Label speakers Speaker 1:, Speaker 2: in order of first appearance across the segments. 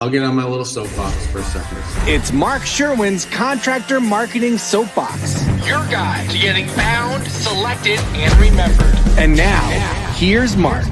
Speaker 1: I'll get on my little soapbox for a second.
Speaker 2: It's Mark Sherwin's Contractor Marketing Soapbox.
Speaker 3: Your guide to getting found, selected, and remembered.
Speaker 2: And now, here's Mark.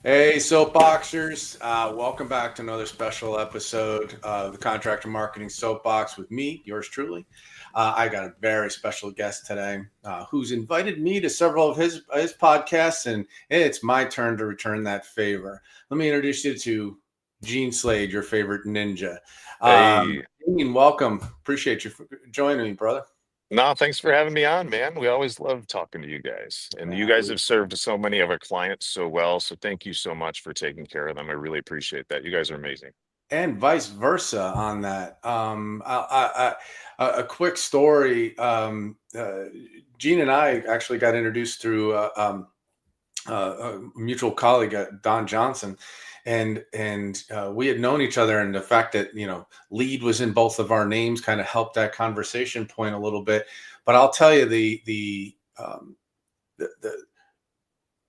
Speaker 1: Hey, Soapboxers. Welcome back to another special episode of the Contractor Marketing Soapbox with me, yours truly. I got a very special guest today who's invited me to several of his podcasts, and it's my turn to return that favor. Let me introduce you to Gene Slade, your favorite ninja.
Speaker 4: Hey.
Speaker 1: Gene, welcome. Appreciate you for joining me, brother.
Speaker 4: No, thanks for having me on, man. We always love talking to you guys. And you guys have served so many of our clients so well. So thank you so much for taking care of them. I really appreciate that. You guys are amazing.
Speaker 1: And vice versa on that. A quick story. Gene and I actually got introduced through a mutual colleague, Don Johnson, and we had known each other. And the fact that Lead was in both of our names kind of helped that conversation point a little bit. But I'll tell you, the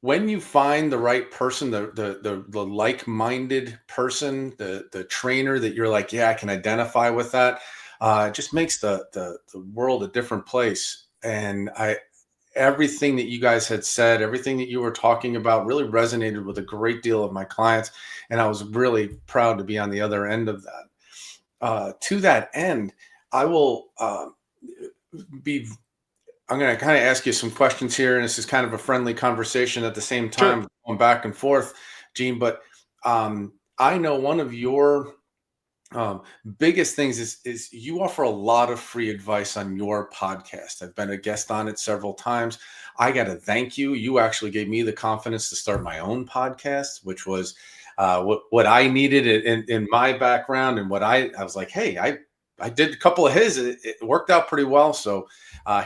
Speaker 1: when you find the right person, the like-minded person, the trainer that you're like, yeah, I can identify with that, it just makes the world a different place. And everything that you guys had said, everything that you were talking about really resonated with a great deal of my clients. And I was really proud to be on the other end of that. To that end, I will I'm going to kind of ask you some questions here, and this is kind of a friendly conversation at the same time, going back and forth, Gene. But I know one of your biggest things is you offer a lot of free advice on your podcast. I've been a guest on it several times. I got to thank you. You actually gave me the confidence to start my own podcast, which was what I needed in my background, and what I was like, hey, I did a couple of his. It worked out pretty well. So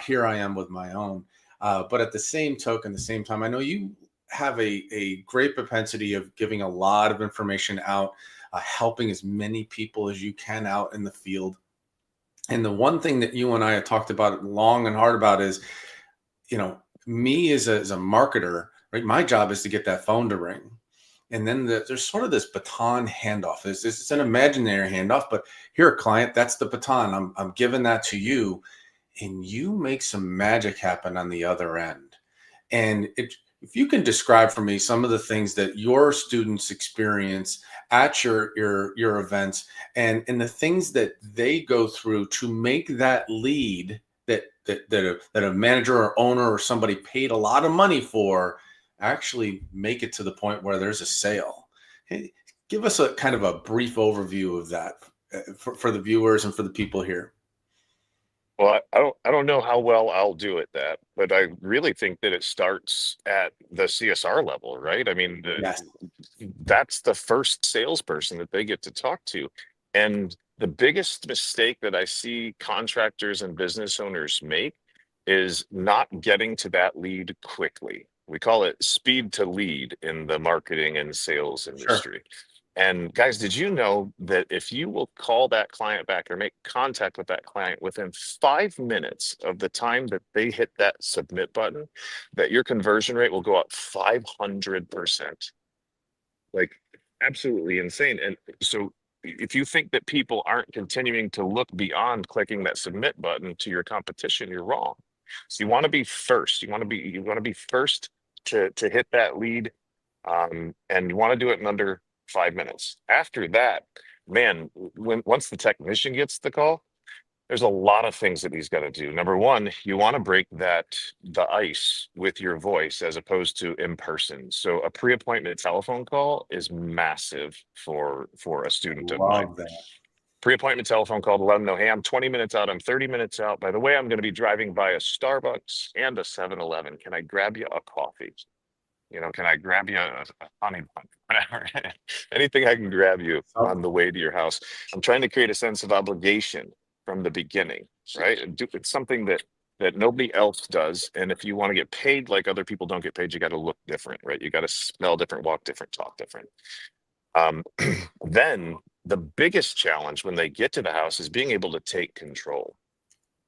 Speaker 1: here I am with my own. But at the same time, I know you have a great propensity of giving a lot of information out, helping as many people as you can out in the field. And the one thing that you and I have talked about long and hard about is, me as a marketer, right? My job is to get that phone to ring. And then there's sort of this baton handoff. It's an imaginary handoff, but here, client, that's the baton. I'm giving that to you, and you make some magic happen on the other end. And if you can describe for me some of the things that your students experience at your events, and the things that they go through to make that lead that a manager or owner or somebody paid a lot of money for actually make it to the point where there's a sale. Hey, give us a kind of a brief overview of that for the viewers and for the people here.
Speaker 4: Well, I don't know how well I'll do at that, but I really think that it starts at the CSR level, right? I mean,
Speaker 1: Yes.
Speaker 4: That's the first salesperson that they get to talk to. And the biggest mistake that I see contractors and business owners make is not getting to that lead quickly. We call it speed to lead in the marketing and sales industry. Sure. And guys, did you know that if you will call that client back or make contact with that client within 5 minutes of the time that they hit that submit button, that your conversion rate will go up 500%? Like, absolutely insane. And so if you think that people aren't continuing to look beyond clicking that submit button to your competition, you're wrong. So you want to be first. You want to be first to hit that lead, and you want to do it in under 5 minutes. After that, man, once the technician gets the call, there's a lot of things that he's got to do. Number one, you want to break the ice with your voice as opposed to in person. So a pre-appointment telephone call is massive for a student of mine.
Speaker 1: That.
Speaker 4: Pre-appointment telephone call to let them know, hey, I'm 20 minutes out, I'm 30 minutes out. By the way, I'm going to be driving by a Starbucks and a 7-Eleven. Can I grab you a coffee? Can I grab you a honey bun? Whatever. Anything I can grab you on the way to your house. I'm trying to create a sense of obligation from the beginning, right? It's something that nobody else does. And if you want to get paid like other people don't get paid, you got to look different, right? You got to smell different, walk different, talk different. Then the biggest challenge when they get to the house is being able to take control.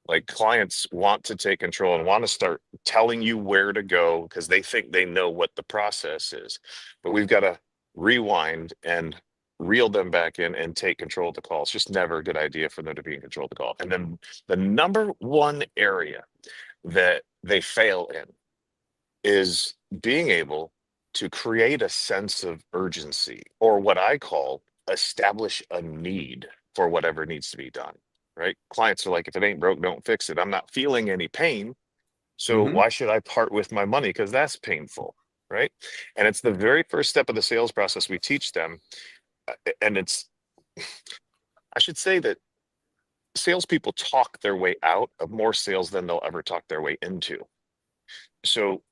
Speaker 4: Like, clients want to take control and want to start telling you where to go because they think they know what the process is. But we've got to rewind and reel them back in and take control of the call. It's just never a good idea for them to be in control of the call. And then the number one area that they fail in is being able to create a sense of urgency, or what I call establish a need for whatever needs to be done, right? Clients are like, if it ain't broke, don't fix it. I'm not feeling any pain. So
Speaker 1: Mhm.
Speaker 4: why should I part with my money? Because that's painful, right? And it's the very first step of the sales process we teach them. And I should say that salespeople talk their way out of more sales than they'll ever talk their way into. So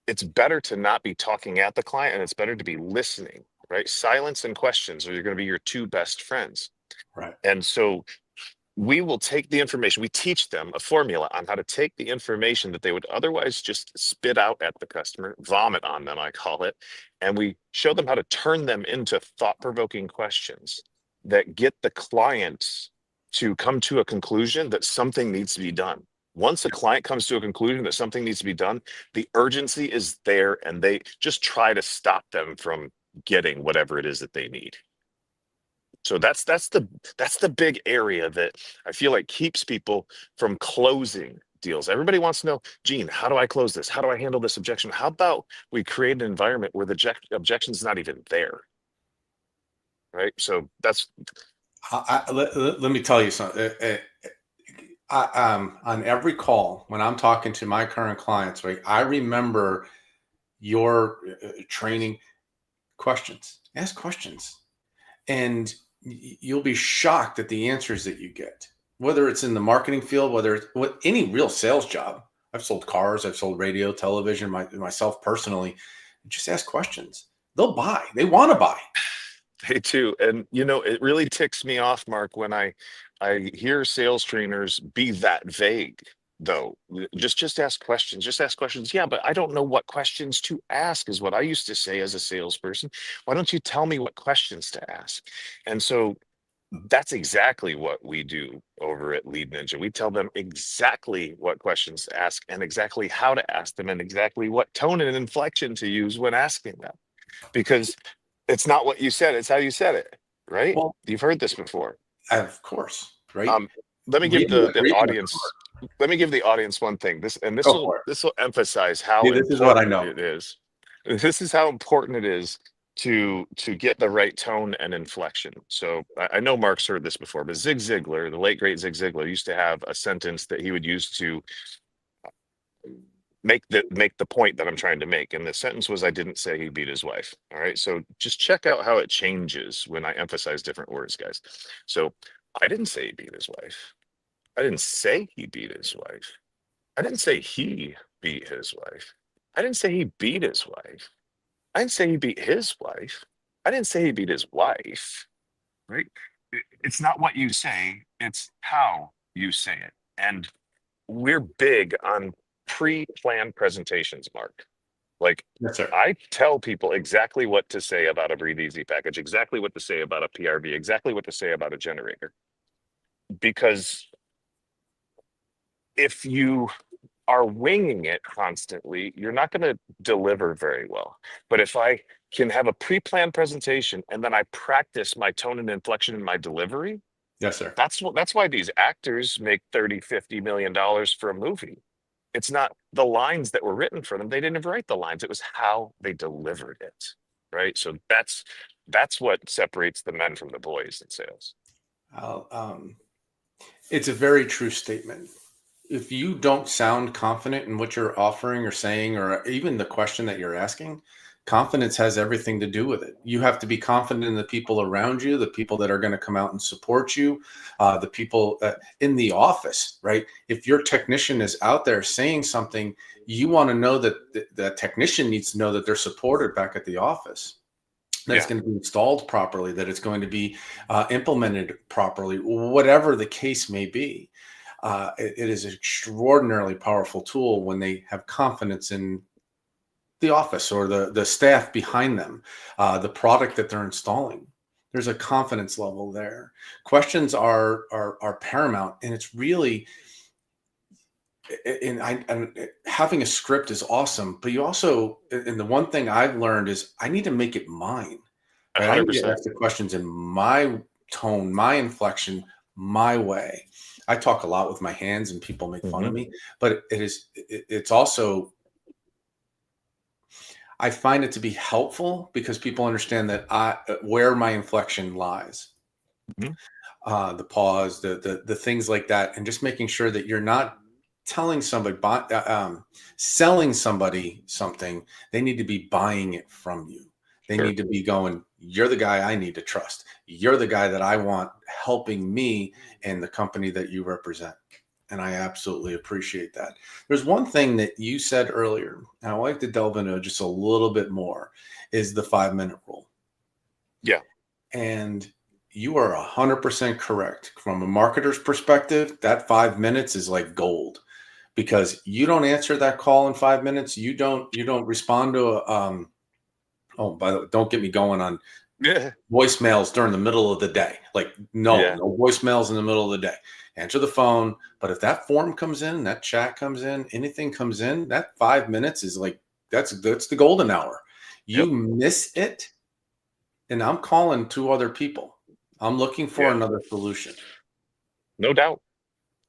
Speaker 4: it's better to not be talking at the client, and it's better to be listening, right? Silence and questions are going to be your two best friends.
Speaker 1: Right.
Speaker 4: And so we will take the information, we teach them a formula on how to take the information that they would otherwise just spit out at the customer, vomit on them, I call it, and we show them how to turn them into thought-provoking questions that get the clients to come to a conclusion that something needs to be done. Once a client comes to a conclusion that something needs to be done, the urgency is there, and they just try to stop them from getting whatever it is that they need. So that's the big area that I feel like keeps people from closing deals. Everybody wants to know, Gene, how do I close this? How do I handle this objection? How about we create an environment where the objection's not even there, right? So that's
Speaker 1: Let me tell you something. On every call when I'm talking to my current clients, right, I remember your training questions. Ask questions, and you'll be shocked at the answers that you get. Whether it's in the marketing field, whether it's with any real sales job. I've sold cars, I've sold radio, television, myself personally. Just ask questions. They'll buy. They want to buy.
Speaker 4: they too. And it really ticks me off, Mark, when I hear sales trainers be that vague. Though, just ask questions, just ask questions. Yeah, but I don't know what questions to ask, is what I used to say as a salesperson. Why don't you tell me what questions to ask? And so that's exactly what we do over at Lead Ninja. We tell them exactly what questions to ask, and exactly how to ask them, and exactly what tone and inflection to use when asking them, because it's not what you said, it's how you said it, right?
Speaker 1: Well,
Speaker 4: You've heard this before.
Speaker 1: of course, right?
Speaker 4: Um, let me give
Speaker 1: Reading
Speaker 4: the
Speaker 1: reading the
Speaker 4: audience let me give the audience one thing. This and this
Speaker 1: Go
Speaker 4: will
Speaker 1: for it.
Speaker 4: this will emphasize how
Speaker 1: See, this is what I
Speaker 4: important
Speaker 1: know.
Speaker 4: it is. This is how important it is to get the right tone and inflection. So I know Mark's heard this before, but Zig Ziglar, the late great Zig Ziglar, used to have a sentence that he would use to make the point that I'm trying to make. And the sentence was, I didn't say he beat his wife. All right. So just check out how it changes when I emphasize different words, guys. So I didn't say he beat his wife. I didn't say he beat his wife. I didn't say he beat his wife. I didn't say he beat his wife. I didn't say he beat his wife. I didn't say he beat his wife. Right? It's not what you say, it's how you say it. And we're big on pre-planned presentations, Mark. Like,
Speaker 1: Yes, sir.
Speaker 4: I tell people exactly what to say about a Breathe Easy package, exactly what to say about a PRV, exactly what to say about a generator. Because if you are winging it constantly, you're not going to deliver very well. But if I can have a pre-planned presentation and then I practice my tone and inflection in my delivery,
Speaker 1: Yes, sir.
Speaker 4: that's why these actors make 30-50 million dollars for a movie. It's not the lines that were written for them. They didn't even write the lines. It was how they delivered it. Right. So that's what separates the men from the boys in sales.
Speaker 1: I'll, it's a very true statement. If you don't sound confident in what you're offering or saying, or even the question that you're asking, confidence has everything to do with it. You have to be confident in the people around you, the people that are going to come out and support you, the people in the office, right? If your technician is out there saying something, you want to know that the technician needs to know that they're supported back at the office, that it's going to be installed properly, that it's going to be implemented properly, whatever the case may be. It is an extraordinarily powerful tool when they have confidence in the office or the staff behind them, the product that they're installing. There's a confidence level there. Questions are paramount, and it's really, and having a script is awesome, but you also, and the one thing I've learned is I need to make it mine. right? I need to
Speaker 4: 100%.
Speaker 1: ask the questions in my tone, my inflection, my way. I talk a lot with my hands and people make fun
Speaker 4: Hmm.
Speaker 1: of me, but it's also, I find it to be helpful because people understand that where my inflection lies,
Speaker 4: Hmm.
Speaker 1: the pause, the things like that, and just making sure that you're not telling somebody, selling somebody something. They need to be buying it from you. They
Speaker 4: Sure.
Speaker 1: need to be going, you're the guy I need to trust. You're the guy that I want helping me and the company that you represent. And I absolutely appreciate that. There's one thing that you said earlier, and I'd like to delve into just a little bit more, is the 5-minute rule.
Speaker 4: Yeah.
Speaker 1: And you are 100% correct. From a marketer's perspective, that 5 minutes is like gold because you don't answer that call in 5 minutes. You don't respond to oh, by the way, don't get me going on
Speaker 4: Yeah.
Speaker 1: voicemails during the middle of the day. Like, no,
Speaker 4: Yeah.
Speaker 1: no voicemails in the middle of the day. Answer the phone. But if that form comes in, that chat comes in, anything comes in, that 5 minutes is like, that's the golden hour. You
Speaker 4: Yep.
Speaker 1: miss it, and I'm calling 2 other people. I'm looking for
Speaker 4: Yeah.
Speaker 1: another solution.
Speaker 4: No doubt.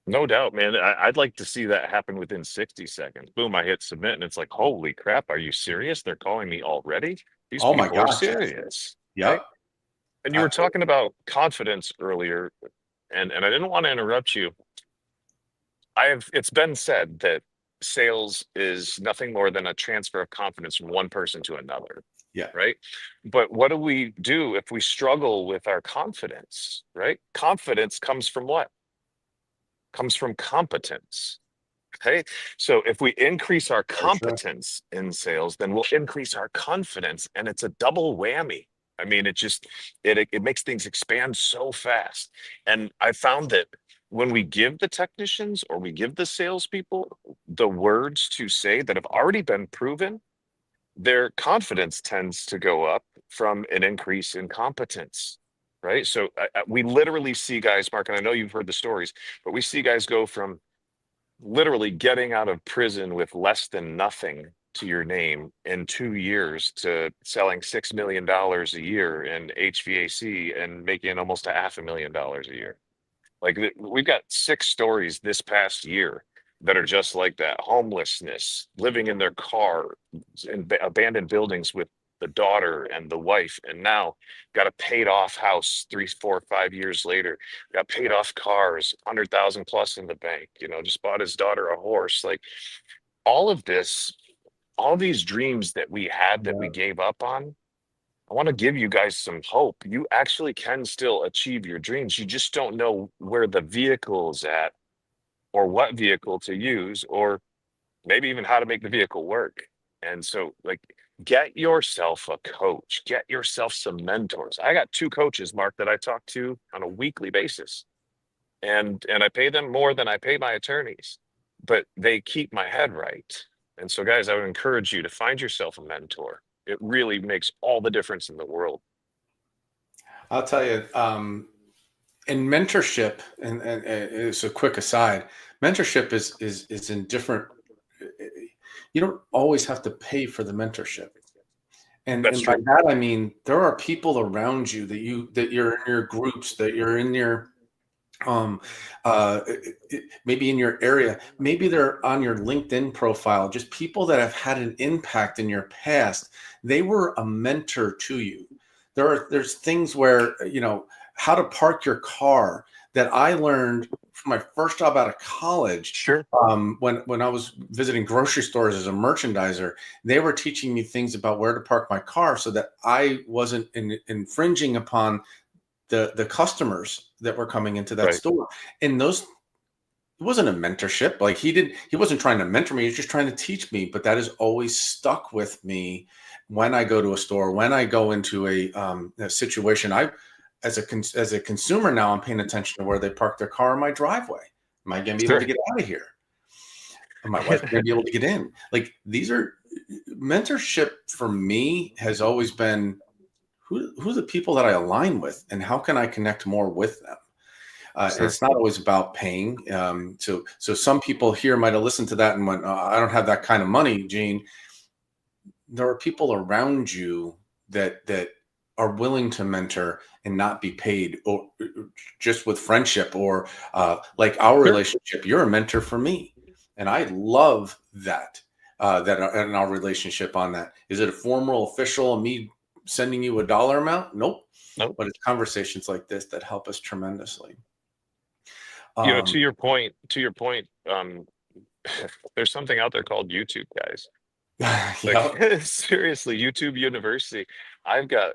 Speaker 4: No doubt, man. I'd like to see that happen within 60 seconds. Boom, I hit submit, and it's like, holy crap, are you serious? They're calling me already? These
Speaker 1: Oh my
Speaker 4: people are
Speaker 1: gosh, yes.
Speaker 4: serious, right?
Speaker 1: Yep.
Speaker 4: And you
Speaker 1: I
Speaker 4: were talking about confidence earlier, and I didn't want to interrupt you. It's been said that sales is nothing more than a transfer of confidence from one person to another,
Speaker 1: yeah,
Speaker 4: right? But what do we do if we struggle with our confidence, right? Confidence comes from what? Comes from competence. Okay. So if we increase our
Speaker 1: for sure.
Speaker 4: competence in sales, then we'll increase our confidence. And it's a double whammy. I mean, it makes things expand so fast. And I found that when we give the technicians or we give the salespeople the words to say that have already been proven, their confidence tends to go up from an increase in competence. Right. So we literally see guys, Mark, and I know you've heard the stories, but we see guys go from literally getting out of prison with less than nothing to your name in 2 years to selling $6 million a year in HVAC and making almost $500,000 a year. Like we've got 6 stories this past year that are just like that: homelessness, living in their car, in abandoned buildings with the daughter and the wife, and now got a paid off house 3, 4, 5 years later. Got paid off cars, 100,000 plus in the bank. Just bought his daughter a horse. Like all of this, all these dreams that we had that we
Speaker 1: Yeah.
Speaker 4: gave up on. I want to give you guys some hope. You actually can still achieve your dreams. You just don't know where the vehicle is at or what vehicle to use or maybe even how to make the vehicle work. And so like get yourself a coach, get yourself some mentors. I got 2 coaches, Mark, that I talk to on a weekly basis. And I pay them more than I pay my attorneys, but they keep my head right. And so guys, I would encourage you to find yourself a mentor. It really makes all the difference in the world.
Speaker 1: I'll tell you, in mentorship, and it's a quick aside, mentorship is in different. You don't always have to pay for the mentorship,
Speaker 4: That's
Speaker 1: and by
Speaker 4: true.
Speaker 1: that I mean there are people around you that you're in your groups, that you're in your um maybe in your area, maybe they're on your LinkedIn profile, just people that have had an impact in your past. They were a mentor to you. There's things where, how to park your car, that I learned from my first job out of college.
Speaker 4: Sure.
Speaker 1: When I was visiting grocery stores as a merchandiser, they were teaching me things about where to park my car so that I wasn't infringing upon the customers that were coming into that
Speaker 4: Right.
Speaker 1: store. And those, it wasn't a mentorship. Like he wasn't trying to mentor me. He was just trying to teach me. But that has always stuck with me when I go to a store, when I go into a situation. As a consumer now, I'm paying attention to where they park their car in my driveway. Am I going to be able to
Speaker 4: Sure.
Speaker 1: get out of here? And my wife's going to be able to get in. Like, these are mentorship for me has always been who are the people that I align with, and how can I connect more with them? And
Speaker 4: Sure.
Speaker 1: it's not always about paying. So some people here might have listened to that and went, I don't have that kind of money, Gene. There are people around you that are willing to mentor and not be paid, or just with friendship, or like our
Speaker 4: Sure.
Speaker 1: relationship. You're a mentor for me, and I love that. In our relationship, on that, is it a formal, official, me sending you a dollar amount? Nope.
Speaker 4: Nope.
Speaker 1: But it's conversations like this that help us tremendously.
Speaker 4: To your point, there's something out there called YouTube, guys. Like
Speaker 1: Yeah,
Speaker 4: seriously, YouTube University. I've got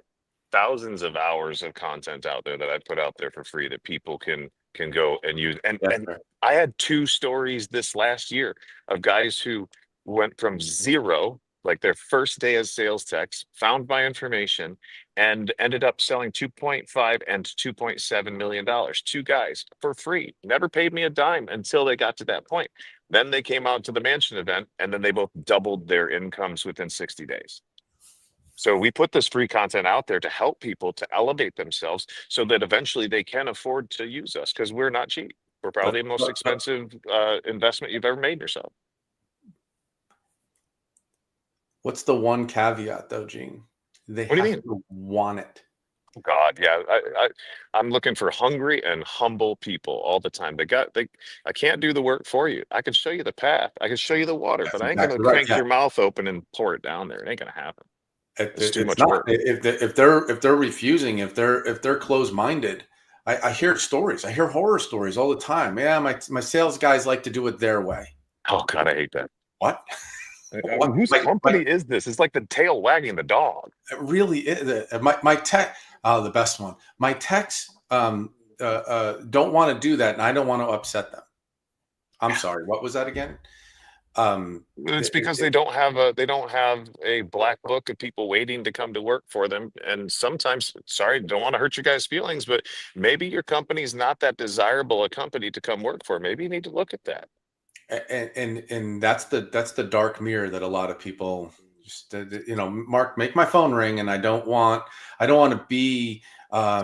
Speaker 4: thousands of hours of content out there that I put out there for free that people can go and use.
Speaker 1: that's
Speaker 4: And
Speaker 1: right.
Speaker 4: I had two stories this last year of guys who went from zero, like their first day as sales techs, found my information and ended up selling 2.5 and 2.7 million dollars. Two guys for free, never paid me a dime until they got to that point. Then they came out to the mansion event and then they both doubled their incomes within 60 days. So we put this free content out there to help people to elevate themselves so that eventually they can afford to use us, because we're not cheap. We're probably
Speaker 1: But,
Speaker 4: the most
Speaker 1: but
Speaker 4: expensive investment you've ever made in yourself.
Speaker 1: what's the one caveat, though, Gene? They
Speaker 4: What do you
Speaker 1: have
Speaker 4: mean?
Speaker 1: to want it.
Speaker 4: God, yeah. I'm looking for hungry and humble people all the time. I can't do the work for you. I can show you the path. I can show you the water,
Speaker 1: That's
Speaker 4: but I ain't gonna
Speaker 1: exactly right.
Speaker 4: crank
Speaker 1: Yeah,
Speaker 4: your mouth open and pour it down there. It ain't gonna happen. It's too
Speaker 1: it's
Speaker 4: much
Speaker 1: not.
Speaker 4: work.
Speaker 1: If they're refusing, if they're closed minded, I hear stories. I hear horror stories all the time. Yeah, my sales guys like to do it their way.
Speaker 4: Oh God, I hate that.
Speaker 1: What? What?
Speaker 4: Whose company is this? It's like the tail wagging the dog.
Speaker 1: It really is. My tech, the best one. My techs don't want to do that, and I don't want to upset them. I'm sorry. What was that again?
Speaker 4: It's
Speaker 1: It,
Speaker 4: because they don't have a black book of people waiting to come to work for them. And sometimes, sorry, don't want to hurt your guys' feelings, but maybe your company's not that desirable a company to come work for. Maybe you need to look at that.
Speaker 1: and that's the dark mirror that a lot of people just, Mark, make my phone ring, and I don't want to be I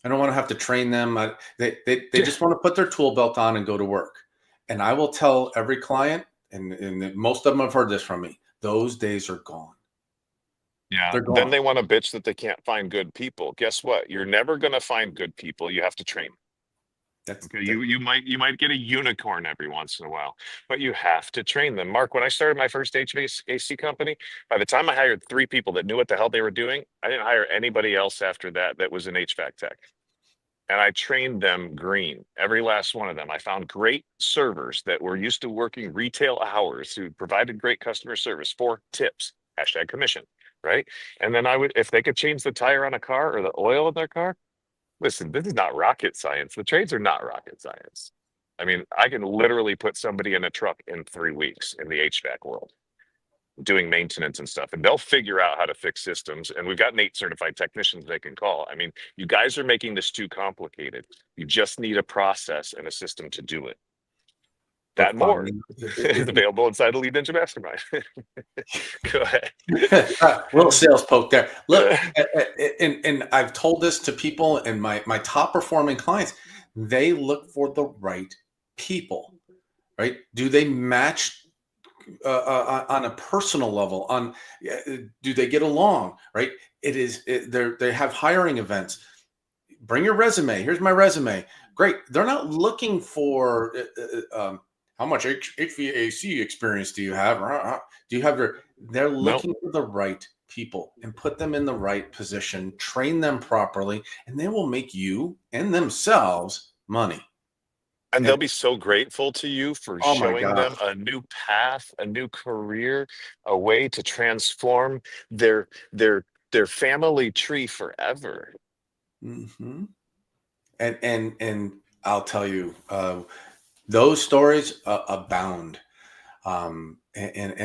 Speaker 1: don't want to have to train them. They just want to put their tool belt on and go to work. And I will tell every client, and most of them have heard this from me, those days are gone.
Speaker 4: Yeah.
Speaker 1: They're
Speaker 4: Then
Speaker 1: gone.
Speaker 4: they want to bitch that they can't find good people. Guess what? You're never going to find good people. You have to train.
Speaker 1: That's
Speaker 4: Okay,
Speaker 1: that,
Speaker 4: you might get a unicorn every once in a while, but you have to train them. Mark, when I started my first HVAC company, by the time I hired three people that knew what the hell they were doing, I didn't hire anybody else after that that was an HVAC tech. And I trained them green, every last one of them. I found great servers that were used to working retail hours who provided great customer service for tips, hashtag commission, right? And then if they could change the tire on a car or the oil in their car, listen, this is not rocket science. The trades are not rocket science. I mean, I can literally put somebody in a truck in 3 weeks in the HVAC world doing maintenance and stuff, and they'll figure out how to fix systems. And we've got Nate certified technicians they can call. I mean, you guys are making this too complicated. You just need a process and a system to do it. That
Speaker 1: but
Speaker 4: and more
Speaker 1: fine.
Speaker 4: is available inside the Lead Ninja Mastermind. Go ahead.
Speaker 1: Little sales poke there. Look, and I've told this to people, and my top performing clients, they look for the right people, right? Do they match on a personal level? Do they get along? Right? They have hiring events. Bring your resume. Here's my resume. Great. They're not looking for how much HVAC experience do you have? Do you have your? They're
Speaker 4: No,
Speaker 1: looking for the right people, and put them in the right position, train them properly, and they will make you and themselves money.
Speaker 4: and they'll
Speaker 1: And
Speaker 4: be so grateful to you for
Speaker 1: oh my
Speaker 4: showing them
Speaker 1: gosh.
Speaker 4: a new path, a new career, a way to transform their family tree forever.
Speaker 1: Hmm. And I'll tell you, those stories abound. And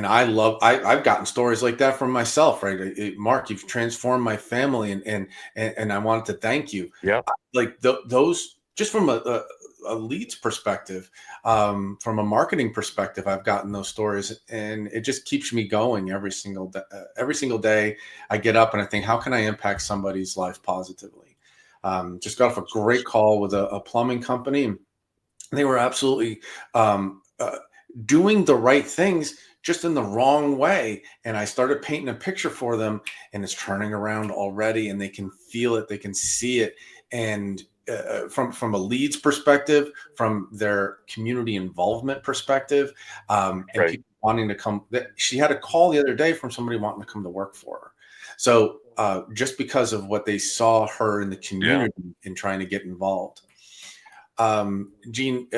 Speaker 1: I've gotten stories like that from myself, right? Mark, you've transformed my family, and I wanted to thank you.
Speaker 4: Yeah.
Speaker 1: Like those, just from a leads perspective, from a marketing perspective, I've gotten those stories, and it just keeps me going every single day. Every single day I get up and I think, how can I impact somebody's life positively? Just got off a great call with a plumbing company, and they were absolutely, doing the right things just in the wrong way. And I started painting a picture for them, and it's turning around already, and they can feel it, they can see it. And from a leads perspective, from their community involvement perspective, and
Speaker 4: Right.
Speaker 1: people wanting to come. She had a call the other day from somebody wanting to come to work for her. So just because of what they saw her in the
Speaker 4: Yeah.
Speaker 1: community and trying to get involved. Gene,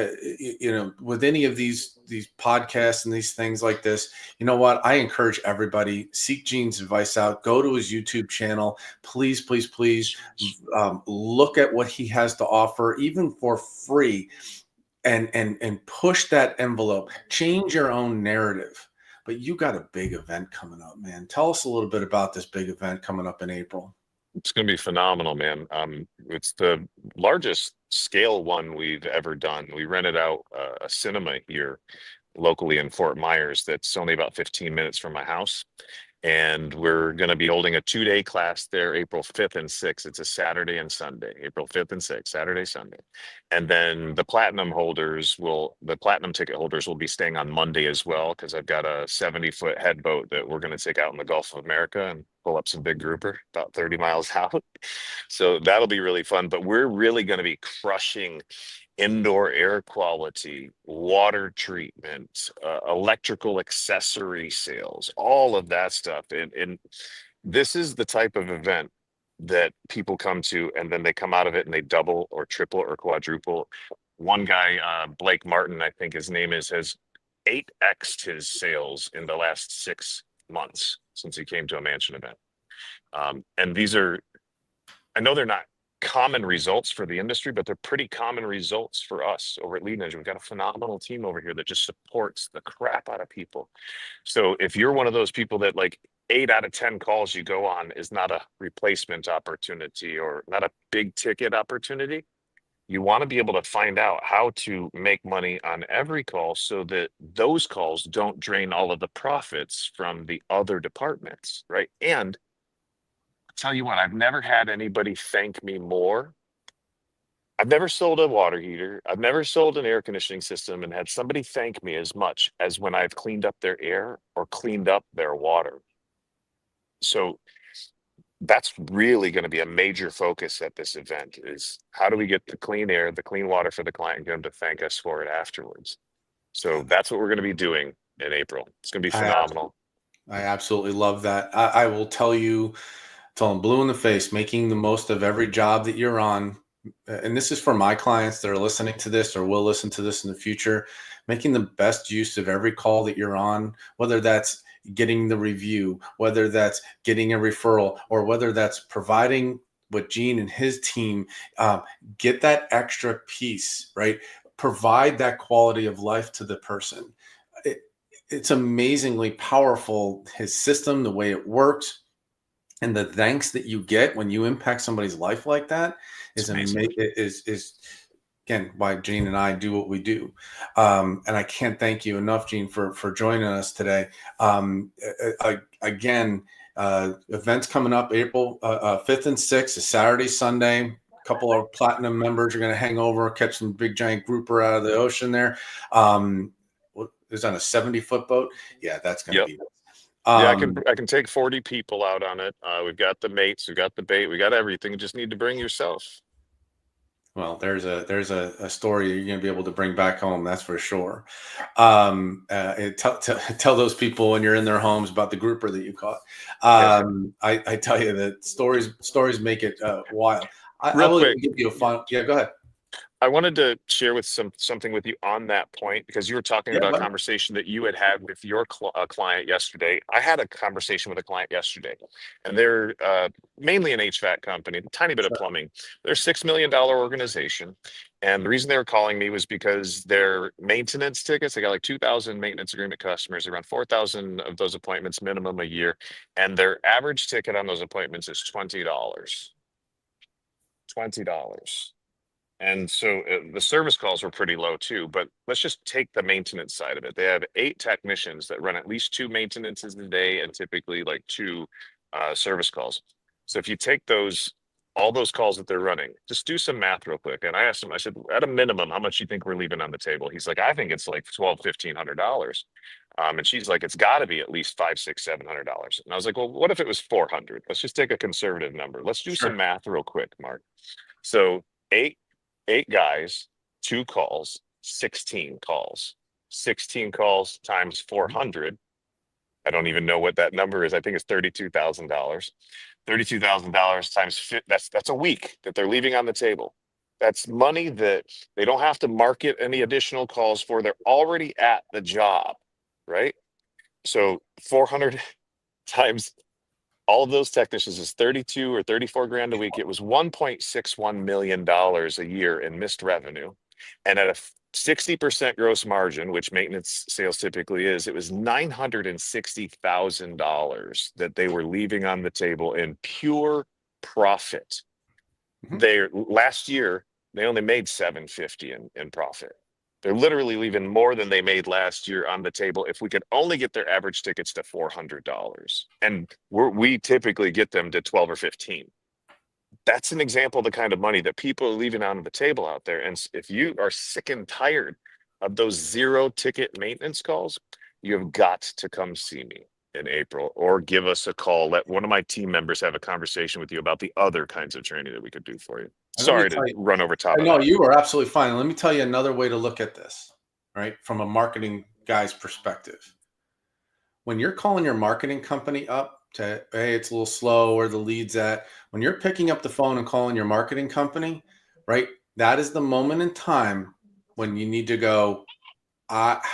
Speaker 1: with any of these podcasts and these things like this, you know what? I encourage everybody, seek Gene's advice out. Go to his YouTube channel. Please, please, please, look at what he has to offer, even for free, and push that envelope. Change your own narrative. But you got a big event coming up, man. Tell us a little bit about this big event coming up in April.
Speaker 4: It's going to be phenomenal, man. It's the largest scale one we've ever done. We rented out a cinema here locally in Fort Myers that's only about 15 minutes from my house. And we're going to be holding a 2-day class there, April 5th and 6th. It's a Saturday and Sunday, April 5th and 6th, Saturday, Sunday. And then the platinum ticket holders will be staying on Monday as well, because I've got a 70-foot head boat that we're going to take out in the Gulf of America and pull up some big grouper about 30 miles out. So that'll be really fun. But we're really going to be crushing indoor air quality, water treatment, electrical accessory sales, all of that stuff. And this is the type of event that people come to, and then they come out of it and they double or triple or quadruple. One guy, Blake Martin, I think his name is, has 8x'd his sales in the last 6 months since he came to a mansion event. And these are, I know they're not common results for the industry, but they're pretty common results for us over at Leading Edge. We've got a phenomenal team over here that just supports the crap out of people. So if you're one of those people that, like, 8 out of 10 calls you go on is not a replacement opportunity or not a big ticket opportunity, you want to be able to find out how to make money on every call so that those calls don't drain all of the profits from the other departments, right? And tell you what, I've never had anybody thank me more. I've never sold a water heater. I've never sold an air conditioning system and had somebody thank me as much as when I've cleaned up their air or cleaned up their water. So that's really going to be a major focus at this event, is how do we get the clean air, the clean water for the client, and get them to thank us for it afterwards. So that's what we're going to be doing in April. It's going to be
Speaker 1: I
Speaker 4: phenomenal.
Speaker 1: I absolutely love that. I will tell you, till I'm blue in the face, making the most of every job that you're on. And this is for my clients that are listening to this or will listen to this in the future, making the best use of every call that you're on, whether that's getting the review, whether that's getting a referral, or whether that's providing what Gene and his team get that extra piece, right? Provide that quality of life to the person. It, it's amazingly powerful, his system, the way it works, and the thanks that you get when you impact somebody's life like that
Speaker 4: It's
Speaker 1: is
Speaker 4: amazing.
Speaker 1: is again why Gene and I do what we do. And I can't thank you enough, Gene, for joining us today. Again, events coming up April 5th and 6th, a Saturday, Sunday. A couple of platinum members are going to hang over, catch some big giant grouper out of the ocean there. Is on a 70-foot boat. Yeah, that's going to
Speaker 4: Yep.
Speaker 1: be.
Speaker 4: Yeah, I can take 40 people out on it. We've got the mates, we've got the bait, we got everything. You just need to bring yourself.
Speaker 1: Well, there's a story you're going to be able to bring back home. That's for sure. Tell those people when you're in their homes about the grouper that you caught. I tell you that stories make it wild. I
Speaker 4: Real
Speaker 1: will
Speaker 4: quick,
Speaker 1: give you a fun. Yeah, go ahead.
Speaker 4: I wanted to share with something with you on that point, because you were talking
Speaker 1: Yeah,
Speaker 4: about a
Speaker 1: buddy.
Speaker 4: conversation that you had with your client yesterday. I had a conversation with a client yesterday, and they're mainly an HVAC company, a tiny bit of
Speaker 1: Sure.
Speaker 4: plumbing. They're $6 million organization, and the reason they were calling me was because their maintenance tickets. They got like 2,000 maintenance agreement customers, around 4,000 of those appointments minimum a year, and their average ticket on those appointments is $20. $20. And so the service calls were pretty low too, but let's just take the maintenance side of it. They have 8 technicians that run at least 2 maintenances a day and typically like 2 service calls. So if you take those all those calls that they're running, just do some math real quick. And I asked him, I said, at a minimum, how much do you think we're leaving on the table? He's like, I think it's like $1,200, $1,500. And she's like, it's got to be at least $500, $600, $700. And I was like, well, what if it was 400? Let's just take a conservative number. Let's do some
Speaker 1: Sure.
Speaker 4: math real quick, Mark. So eight guys, 2 calls, 16 calls, 16 calls times 400. I don't even know what that number is. I think it's $32,000. $32,000 times that's a week that they're leaving on the table. That's money that they don't have to market any additional calls for. They're already at the job, right? So 400 times all of those technicians is 32 or 34 grand a week. It was $1.61 million a year in missed revenue. And at a 60% gross margin, which maintenance sales typically is, it was $960,000 that they were leaving on the table in pure profit. They last year, they only made 750 in profit. They're literally leaving more than they made last year on the table if we could only get their average tickets to $400. And we typically get them to 12 or 15. That's an example of the kind of money that people are leaving on the table out there. And if you are sick and tired of those 0 ticket maintenance calls, you have got to come see me in April or give us a call. Let one of my team members have a conversation with you about the other kinds of training that we could do for you. Sorry to run over top of
Speaker 1: No,
Speaker 4: that.
Speaker 1: you are absolutely fine. Let me tell you another way to look at this, right? From a marketing guy's perspective. When you're calling your marketing company up to, hey, it's a little slow, where the lead's at, when you're picking up the phone and calling your marketing company, right? That is the moment in time when you need to go,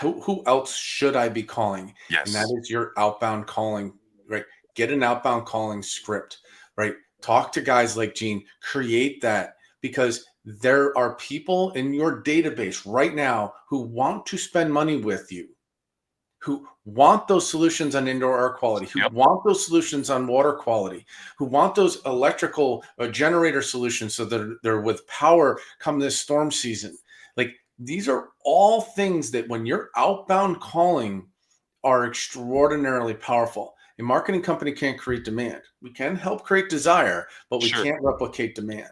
Speaker 1: who else should I be calling? And that
Speaker 4: Yes.
Speaker 1: is your outbound calling, right? Get an outbound calling script, right? Talk to guys like Gene, create that, because there are people in your database right now who want to spend money with you, who want those solutions on indoor air quality, who
Speaker 4: Yep.
Speaker 1: want those solutions on water quality, who want those electrical generator solutions so that they're with power come this storm season. Like, these are all things that when you're outbound calling are extraordinarily powerful. A marketing company can't create demand. We can help create desire, but we
Speaker 4: Sure.
Speaker 1: can't replicate demand.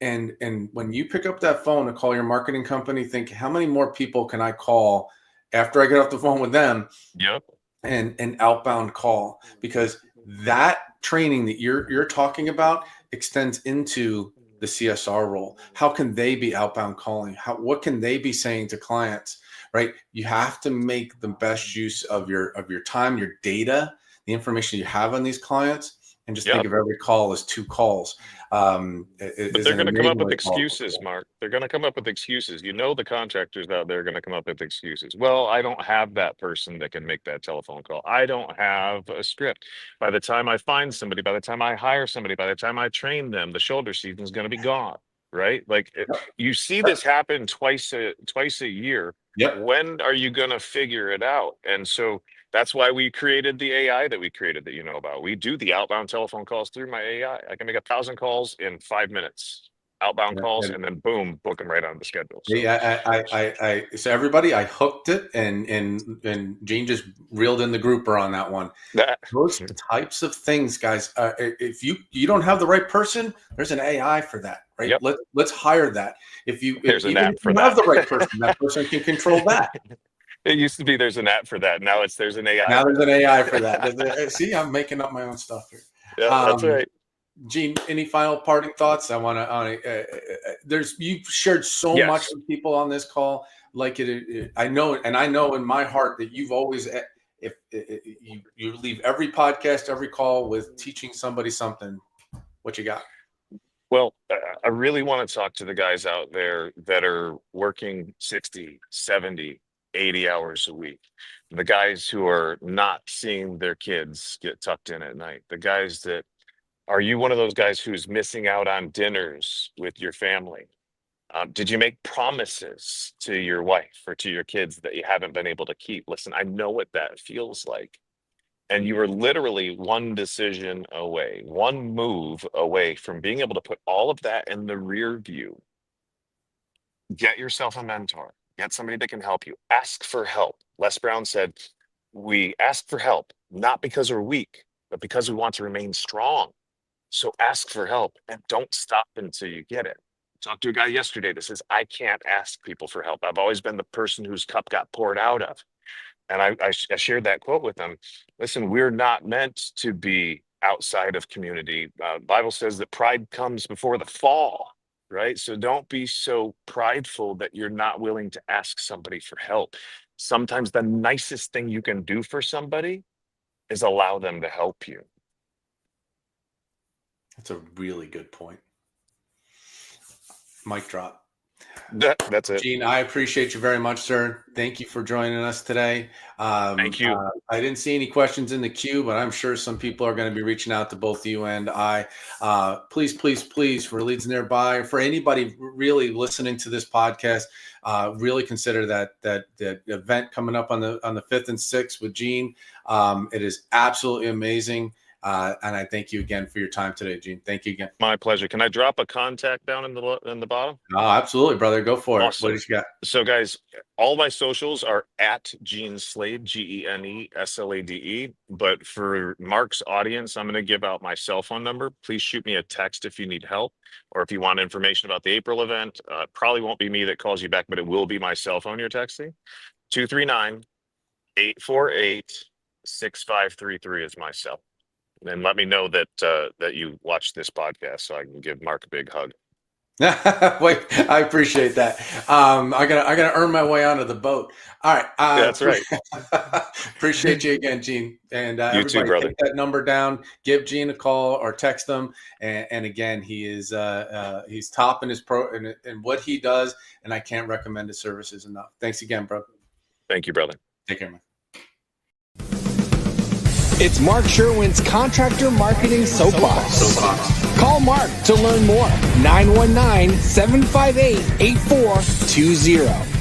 Speaker 1: And when you pick up that phone to call your marketing company, think, how many more people can I call after I get off the phone with them?
Speaker 4: Yep.
Speaker 1: And an outbound call, because that training that you're talking about extends into the CSR role. How can they be outbound calling? What can they be saying to clients? Right? You have to make the best use of your time, your data, the information you have on these clients, and just think
Speaker 4: Yep.
Speaker 1: of every call as 2 calls.
Speaker 4: But
Speaker 1: Is
Speaker 4: they're
Speaker 1: an
Speaker 4: going to come up with
Speaker 1: amazingly powerful
Speaker 4: excuses,
Speaker 1: tool.
Speaker 4: Mark. They're going to come up with excuses. You know, the contractors out there are going to come up with excuses. Well, I don't have that person that can make that telephone call. I don't have a script. By the time I find somebody, by the time I hire somebody, by the time I train them, the shoulder season is going to be gone. Right? Like you see this happen twice a year.
Speaker 1: Yep.
Speaker 4: When are you going to figure it out? And so that's why we created the AI that we created that you know about. We do the outbound telephone calls through my AI. I can make 1,000 calls in 5 minutes, outbound calls,
Speaker 1: And
Speaker 4: and then boom, book them right on the schedule. So
Speaker 1: yeah, so everybody, I hooked it, and Gene just reeled in the grouper on that one.
Speaker 4: that
Speaker 1: Those types of things, guys. If you don't have the right person, there's an AI for that, right?
Speaker 4: yep,
Speaker 1: Let's hire that.
Speaker 4: there's an
Speaker 1: Even
Speaker 4: app
Speaker 1: if
Speaker 4: for
Speaker 1: you have
Speaker 4: that.
Speaker 1: the right person, that person can control that.
Speaker 4: It used to be there's an app for that. Now there's an AI
Speaker 1: Now
Speaker 4: for
Speaker 1: there's an AI for that.
Speaker 4: that.
Speaker 1: See, I'm making up my own stuff here.
Speaker 4: Yeah, that's
Speaker 1: Um,
Speaker 4: right.
Speaker 1: Gene, any final parting thoughts? I want to. There's you've shared so much
Speaker 4: Yes.
Speaker 1: with people on this call. Like I know, and I know in my heart that you've always, if you leave every podcast, every call with teaching somebody something. What you got?
Speaker 4: Well, I really want to talk to the guys out there that are working 60, 70, 80 hours a week. The guys who are not seeing their kids get tucked in at night. The guys that are you one of those guys who's missing out on dinners with your family? Did you make promises to your wife or to your kids that you haven't been able to keep? Listen, I know what that feels like. And you are literally one decision away, one move away from being able to put all of that in the rear view. Get yourself a mentor, get somebody that can help you, ask for help. Les Brown said, we ask for help, not because we're weak, but because we want to remain strong. So ask for help and don't stop until you get it. Talked to a guy yesterday that says, I can't ask people for help. I've always been the person whose cup got poured out of. And I shared that quote with them. Listen, we're not meant to be outside of community. Bible says that pride comes before the fall, right? So don't be so prideful that you're not willing to ask somebody for help. Sometimes the nicest thing you can do for somebody is allow them to help you.
Speaker 1: That's a really good point. Mic drop.
Speaker 4: That's it.
Speaker 1: Gene, I appreciate you very much, sir. Thank you for joining us today.
Speaker 4: Thank you.
Speaker 1: I didn't see any questions in the queue, but I'm sure some people are going to be reaching out to both you and I. Please, for Leads Nearby, for anybody really listening to this podcast, really consider that event coming up on the 5th and 6th with Gene. It is absolutely amazing. And I thank you again for your time today, Gene. Thank you again.
Speaker 4: My pleasure. Can I drop a contact down in the bottom?
Speaker 1: Oh, absolutely, brother. Go for it.
Speaker 4: Awesome.
Speaker 1: What do you got?
Speaker 4: So, guys, all my socials are at Gene Slade, GeneSlade. But for Mark's audience, I'm going to give out my cell phone number. Please shoot me a text if you need help, or if you want information about the April event. Probably won't be me that calls you back, but it will be my cell phone you're texting. 239-848-6533 is my cell. And let me know that that you watched this podcast so I can give Mark a big hug.
Speaker 1: Wait, I appreciate that. I gotta earn my way onto the boat. All right.
Speaker 4: That's right.
Speaker 1: Appreciate you again, Gene. And
Speaker 4: you
Speaker 1: everybody
Speaker 4: too, brother.
Speaker 1: take that number down, give Gene a call or text him. And again, he is he's top in his in what he does, and I can't recommend his services enough. Thanks again, bro.
Speaker 4: Thank you, brother.
Speaker 1: Take care, man.
Speaker 2: It's Mark Sherwin's Contractor Marketing Soapbox. Call Mark to learn more. 919-758-8420.